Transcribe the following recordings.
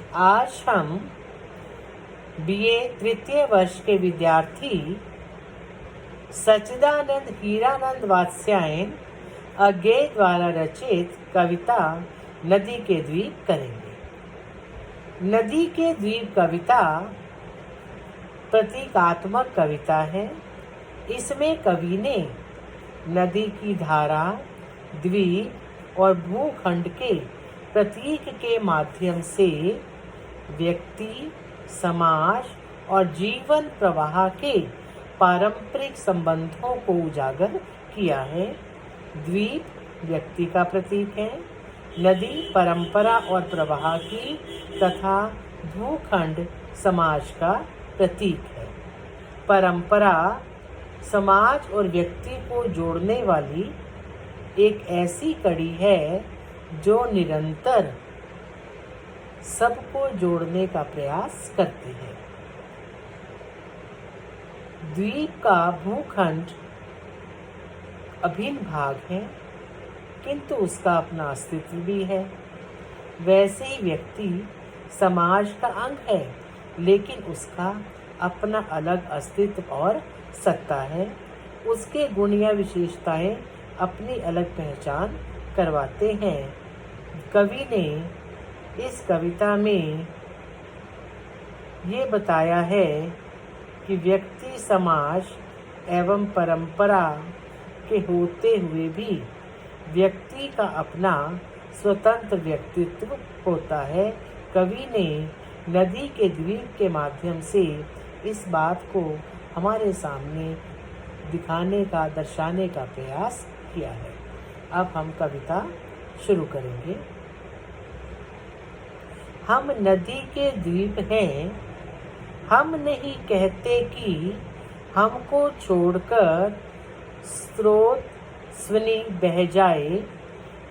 आज हम बीए तृतीय वर्ष के विद्यार्थी सच्चिदानंद हीरानंद वात्स्यायन अज्ञे द्वारा रचित कविता नदी के द्वीप करेंगे। नदी के द्वीप कविता प्रतीकात्मक कविता है। इसमें कवि ने नदी की धारा, द्वीप और भूखंड के प्रतीक के माध्यम से व्यक्ति, समाज और जीवन प्रवाह के पारंपरिक संबंधों को उजागर किया है। द्वीप व्यक्ति का प्रतीक है, नदी परंपरा और प्रवाह की तथा भूखंड समाज का प्रतीक है। परंपरा समाज और व्यक्ति को जोड़ने वाली एक ऐसी कड़ी है जो निरंतर सबको जोड़ने का प्रयास करती है। द्वीप का भूखंड अभिन्न भाग है, किंतु उसका अपना अस्तित्व भी है। वैसे ही व्यक्ति समाज का अंग है, लेकिन उसका अपना अलग अस्तित्व और सत्ता है। उसके गुण या विशेषताएं अपनी अलग पहचान करवाते हैं। कवि ने इस कविता में ये बताया है कि व्यक्ति, समाज एवं परंपरा के होते हुए भी व्यक्ति का अपना स्वतंत्र व्यक्तित्व होता है। कवि ने नदी के द्वीप के माध्यम से इस बात को हमारे सामने दिखाने का, दर्शाने का प्रयास किया है। अब हम कविता शुरू करेंगे। हम नदी के द्वीप हैं, हम नहीं कहते कि हमको छोड़कर स्रोत स्वनी बह जाए।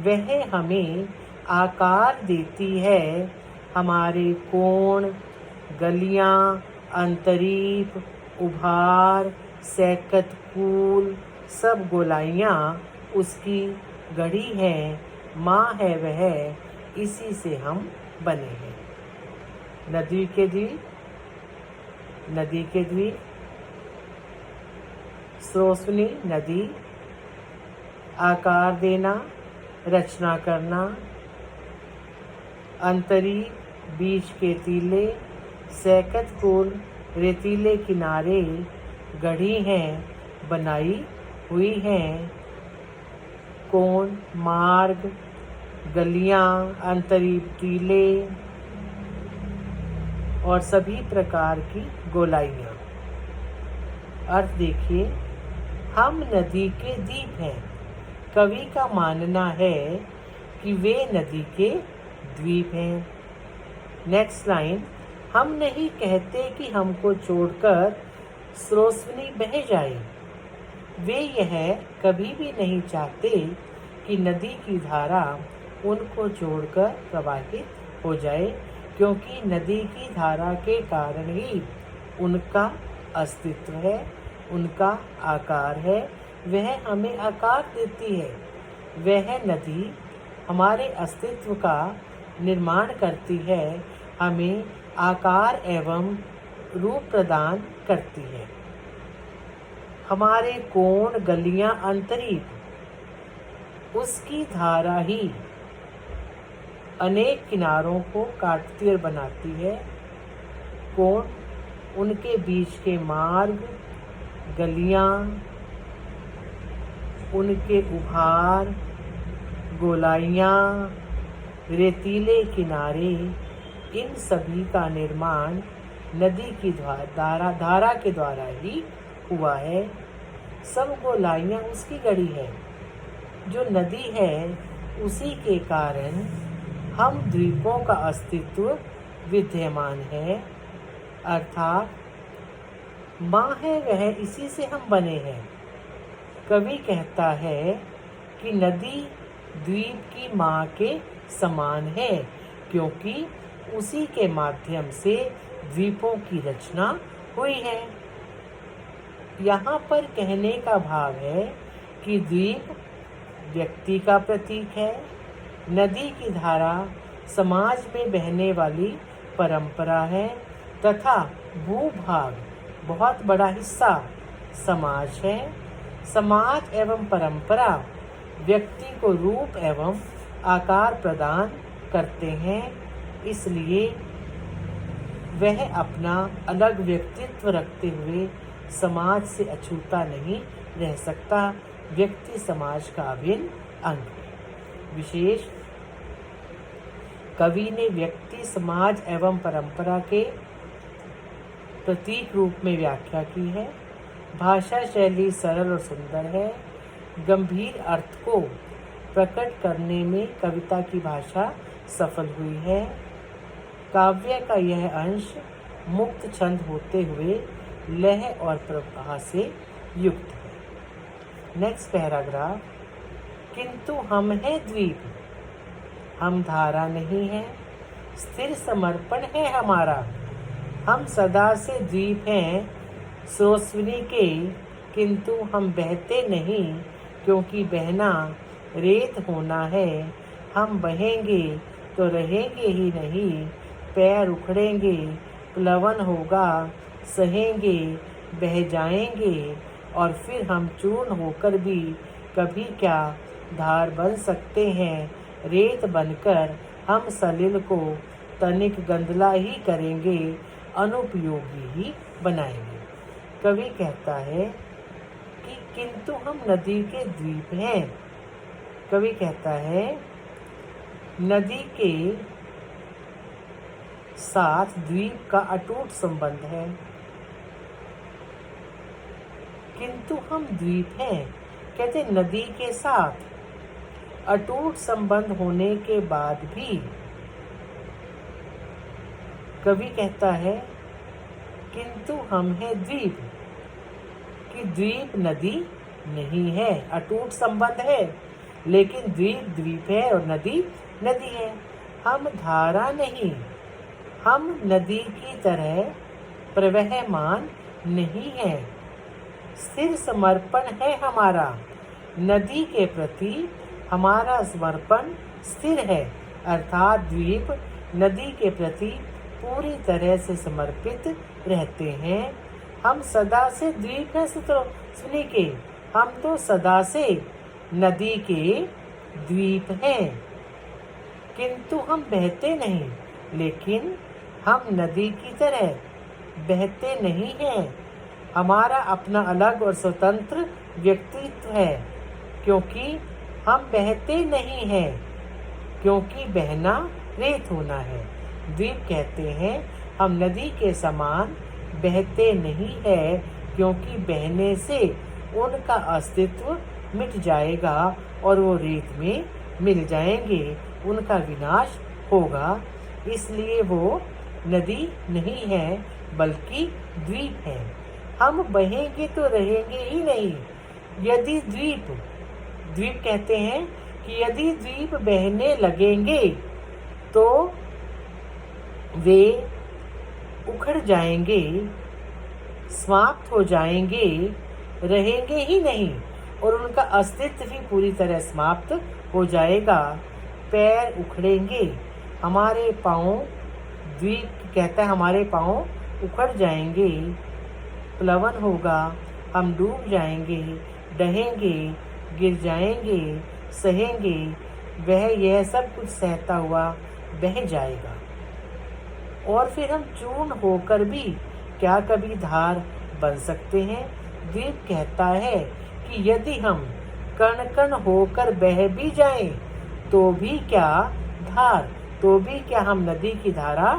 वह हमें आकार देती है, हमारे कोण, गलियां, अंतरीप, उभार, सैकत, कूल, सब गोलाइयाँ उसकी गढ़ी हैं। माँ है वह, इसी से हम बने हैं। नदी के द्वीप, नदी के द्वीप, स्रोतस्विनी नदी, आकार देना, रचना करना, अंतरीप, बीच के टीले, सैकत, कूल, रेतीले किनारे गढ़ी हैं, बनाई हुई हैं। कोण, मार्ग, गलियां, अंतरीप, टीले और सभी प्रकार की गोलाइयाँ। अर्थ देखिए, हम नदी के द्वीप हैं। कवि का मानना है कि वे नदी के द्वीप हैं। नेक्स्ट लाइन, हम नहीं कहते कि हमको छोड़कर स्रोतस्विनी बह जाए। वे यह कभी भी नहीं चाहते कि नदी की धारा उनको छोड़कर प्रवाहित हो जाए, क्योंकि नदी की धारा के कारण ही उनका अस्तित्व है, उनका आकार है। वह हमें आकार देती है। वह नदी हमारे अस्तित्व का निर्माण करती है, हमें आकार एवं रूप प्रदान करती है। हमारे कोण, गलियां, अंतरीप उसकी धारा ही अनेक किनारों को काटती और बनाती है। कोण, उनके बीच के मार्ग, गलियां, उनके उभार, गोलाइयाँ, रेतीले किनारे, इन सभी का निर्माण नदी की धारा के द्वारा ही हुआ है। सब गोलाइयाँ उसकी गढ़ी है। जो नदी है, उसी के कारण हम द्वीपों का अस्तित्व विद्यमान है। अर्थात माँ है वह, इसी से हम बने हैं। कवि कहता है कि नदी द्वीप की माँ के समान है, क्योंकि उसी के माध्यम से द्वीपों की रचना हुई है। यहाँ पर कहने का भाव है कि द्वीप व्यक्ति का प्रतीक है, नदी की धारा समाज में बहने वाली परंपरा है तथा भूभाग बहुत बड़ा हिस्सा समाज है। समाज एवं परंपरा व्यक्ति को रूप एवं आकार प्रदान करते हैं, इसलिए वह अपना अलग व्यक्तित्व रखते हुए समाज से अछूता नहीं रह सकता। व्यक्ति समाज का अभिन्न अंग है। विशेष कवि ने व्यक्ति समाज एवं परंपरा के प्रतीक रूप में व्याख्या की है। भाषा शैली सरल और सुंदर है। गंभीर अर्थ को प्रकट करने में कविता की भाषा सफल हुई है। काव्य का यह अंश मुक्त छंद होते हुए लय और प्रवाह से युक्त है। Next paragraph. किंतु हम हैं द्वीप, हम धारा नहीं है, स्थिर समर्पण है हमारा। हम सदा से द्वीप हैं स्रोतस्विनी के, किंतु हम बहते नहीं, क्योंकि बहना रेत होना है। हम बहेंगे तो रहेंगे ही नहीं, पैर उखड़ेंगे, प्लवन होगा, सहेंगे, बह जाएंगे, और फिर हम चूर्ण होकर भी कभी क्या धार बन सकते हैं। रेत बनकर हम सलिल को तनिक गंदला ही करेंगे, अनुपयोगी ही बनाएंगे। कवि कहता है कि किंतु हम नदी के द्वीप हैं। कवि कहता है नदी के साथ द्वीप का अटूट संबंध है, किंतु हम द्वीप हैं। कहते नदी के साथ अटूट संबंध होने के बाद भी कवि कहता है किंतु हम हैं द्वीप, कि द्वीप नदी नहीं है। अटूट संबंध है लेकिन द्वीप द्वीप है और नदी नदी है। हम धारा नहीं, हम नदी की तरह प्रवहमान नहीं है। स्थिर समर्पण है हमारा, नदी के प्रति हमारा समर्पण स्थिर है, अर्थात द्वीप नदी के प्रति पूरी तरह से समर्पित रहते हैं। हम सदा से द्वीप हैं सुनी के, हम तो सदा से नदी के द्वीप हैं, किंतु हम बहते नहीं, लेकिन हम नदी की तरह बहते नहीं हैं। हमारा अपना अलग और स्वतंत्र व्यक्तित्व है, क्योंकि हम बहते नहीं हैं, क्योंकि बहना रेत होना है। द्वीप कहते हैं हम नदी के समान बहते नहीं है, क्योंकि बहने से उनका अस्तित्व मिट जाएगा और वो रेत में मिल जाएंगे, उनका विनाश होगा। इसलिए वो नदी नहीं है बल्कि द्वीप है। हम बहेंगे तो रहेंगे ही नहीं। यदि द्वीप कहते हैं कि यदि द्वीप बहने लगेंगे तो वे उखड़ जाएंगे, समाप्त हो जाएंगे, रहेंगे ही नहीं और उनका अस्तित्व भी पूरी तरह समाप्त हो जाएगा। पैर उखड़ेंगे, हमारे पाँव, द्वीप कहता है हमारे पाँव उखड़ जाएंगे, प्लवन होगा, हम डूब जाएंगे, डहेंगे, गिर जाएंगे, सहेंगे, वह यह सब कुछ सहता हुआ बह जाएगा। और फिर हम चूर्ण होकर भी क्या कभी धार बन सकते हैं। द्वीप कहता है कि यदि हम कण कण होकर बह भी जाएं, तो भी क्या धार, तो भी क्या हम नदी की धारा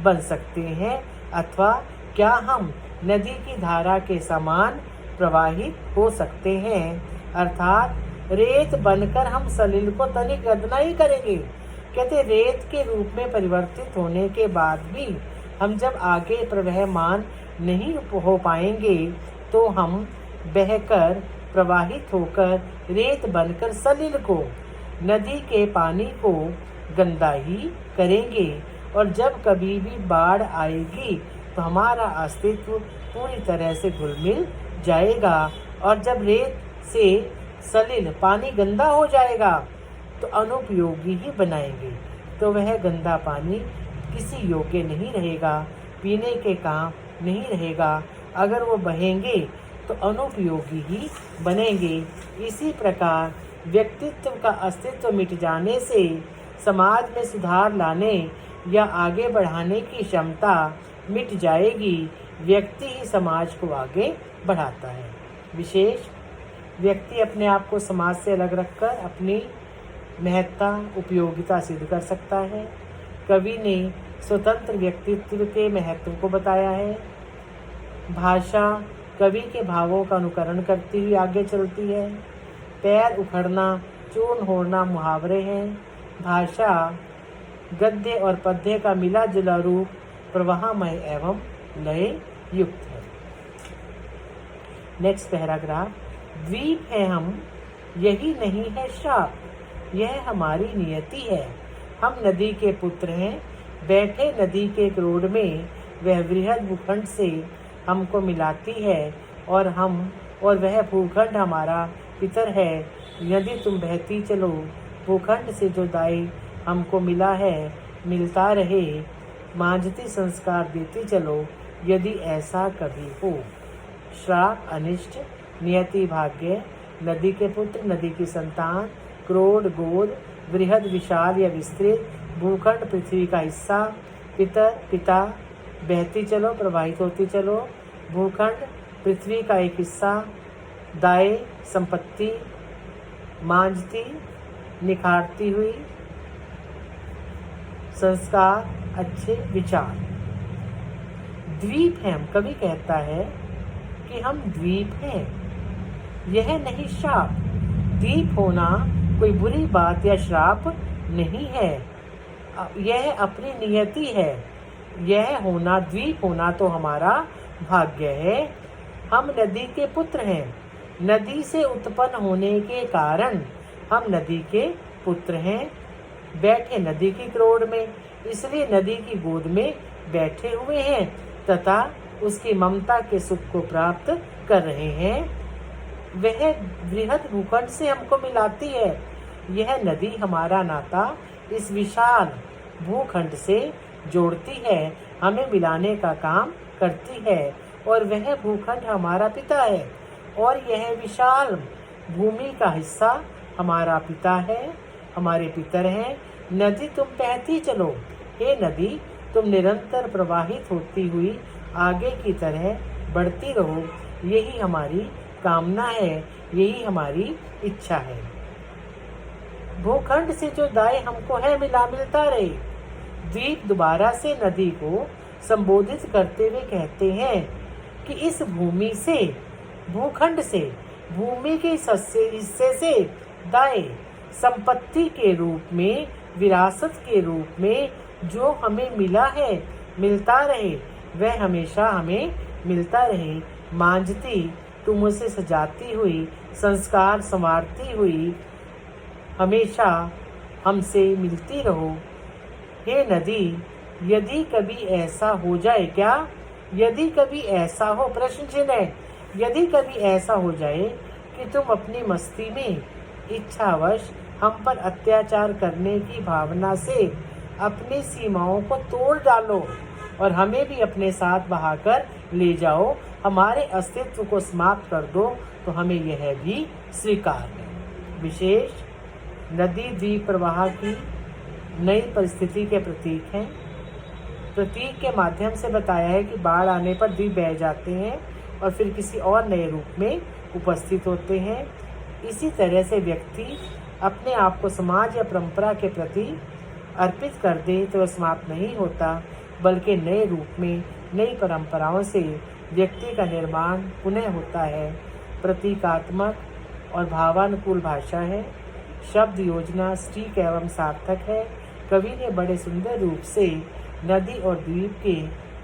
बन सकते हैं, अथवा क्या हम नदी की धारा के समान प्रवाहित हो सकते हैं। अर्थात रेत बनकर हम सलिल को तनिक गंदला ही करेंगे। कहते रेत के रूप में परिवर्तित होने के बाद भी हम जब आगे प्रवहमान नहीं हो पाएंगे, तो हम बहकर प्रवाहित होकर रेत बनकर सलिल को, नदी के पानी को गंदा ही करेंगे। और जब कभी भी बाढ़ आएगी तो हमारा अस्तित्व पूरी तरह से घुल-मिल जाएगा। और जब रेत से सलिल पानी गंदा हो जाएगा तो अनुपयोगी ही बनाएंगे, तो वह गंदा पानी किसी योग्य नहीं रहेगा, पीने के काम नहीं रहेगा। अगर वो बहेंगे तो अनुपयोगी ही बनेंगे। इसी प्रकार व्यक्तित्व का अस्तित्व मिट जाने से समाज में सुधार लाने या आगे बढ़ाने की क्षमता मिट जाएगी। व्यक्ति ही समाज को आगे बढ़ाता है। विशेष व्यक्ति अपने आप को समाज से अलग रखकर अपनी महत्ता उपयोगिता सिद्ध कर सकता है। कवि ने स्वतंत्र व्यक्तित्व के महत्व को बताया है। भाषा कवि के भावों का अनुकरण करती हुई आगे चलती है। पैर उखड़ना, चूर्ण होना मुहावरे हैं। भाषा गद्य और पद्य का मिला जुला रूप प्रवाहमय एवं लय युक्त है। Next paragraph. द्वीप है हम, यही नहीं है श्राप, यह हमारी नियति है। हम नदी के पुत्र हैं, बैठे नदी के क्रोध में। वह वृहद भूखंड से हमको मिलाती है और वह भूखंड हमारा पितर है। यदि तुम बहती चलो, भूखंड से जो दाई हमको मिला है मिलता रहे। मांझती संस्कार देती चलो, यदि ऐसा कभी हो। श्राप अनिष्ट, नियति भाग्य। नदी के पुत्र, नदी की संतान। क्रोध गोद, वृहद विशाल या विस्तृत। भूखंड पृथ्वी का हिस्सा। पिता बहती चलो, प्रवाहित होती चलो। भूखंड पृथ्वी का एक हिस्सा। दाय संपत्ति। मांझती निखारती हुई। संस्कार अच्छे विचार। द्वीप है हम, कवि कहता है कि हम द्वीप हैं, यह नहीं श्राप। द्वीप होना कोई बुरी बात या श्राप नहीं है, यह अपनी नियति है। यह होना, द्वीप होना तो हमारा भाग्य है। हम नदी के पुत्र हैं, नदी से उत्पन्न होने के कारण हम नदी के पुत्र हैं। बैठे नदी की क्रोध में, इसलिए नदी की गोद में बैठे हुए हैं तथा उसकी ममता के सुख को प्राप्त कर रहे हैं। वह वृहद भूखंड से हमको मिलाती है। यह नदी हमारा नाता इस विशाल भूखंड से जोड़ती है, हमें मिलाने का काम करती है। और वह भूखंड हमारा पिता है और यह विशाल भूमि का हिस्सा हमारा पिता है, हमारे पितर हैं। नदी तुम बहती चलो, हे नदी तुम निरंतर प्रवाहित होती हुई आगे की तरह बढ़ती रहो। यही हमारी कामना है, यही हमारी इच्छा है। भूखंड से जो दाय हमको है मिलता रहे। द्वीप दोबारा से नदी को संबोधित करते हुए कहते हैं कि इस भूमि से, भूखंड से, भूमि के हिस्से से दाय संपत्ति के रूप में, विरासत के रूप में जो हमें मिला है मिलता रहे, वह हमेशा हमें मिलता रहे। मांझती तुम उसे सजाती हुई, संस्कार संवारती हुई हमेशा हमसे मिलती रहो। हे नदी, यदि कभी ऐसा हो जाए, क्या यदि कभी ऐसा हो, प्रश्न चिन्ह है, यदि कभी ऐसा हो जाए कि तुम अपनी मस्ती में इच्छावश हम पर अत्याचार करने की भावना से अपनी सीमाओं को तोड़ डालो और हमें भी अपने साथ बहाकर ले जाओ, हमारे अस्तित्व को समाप्त कर दो, तो हमें यह भी स्वीकार है। विशेष नदी द्वीप प्रवाह की नई परिस्थिति के प्रतीक हैं। प्रतीक के माध्यम से बताया है कि बाढ़ आने पर द्वीप बह जाते हैं और फिर किसी और नए रूप में उपस्थित होते हैं। इसी तरह से व्यक्ति अपने आप को समाज या परंपरा के प्रति अर्पित कर दे तो वह समाप्त नहीं होता, बल्कि नए रूप में, नई परंपराओं से व्यक्ति का निर्माण पुनः होता है। प्रतीकात्मक और भावानुकूल भाषा है। शब्द योजना सटीक एवं सार्थक है। कवि ने बड़े सुंदर रूप से नदी और द्वीप के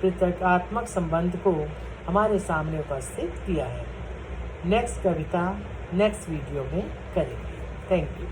प्रतीकात्मक संबंध को हमारे सामने उपस्थित किया है। नेक्स्ट कविता नेक्स्ट वीडियो में करेंगे। Thank you.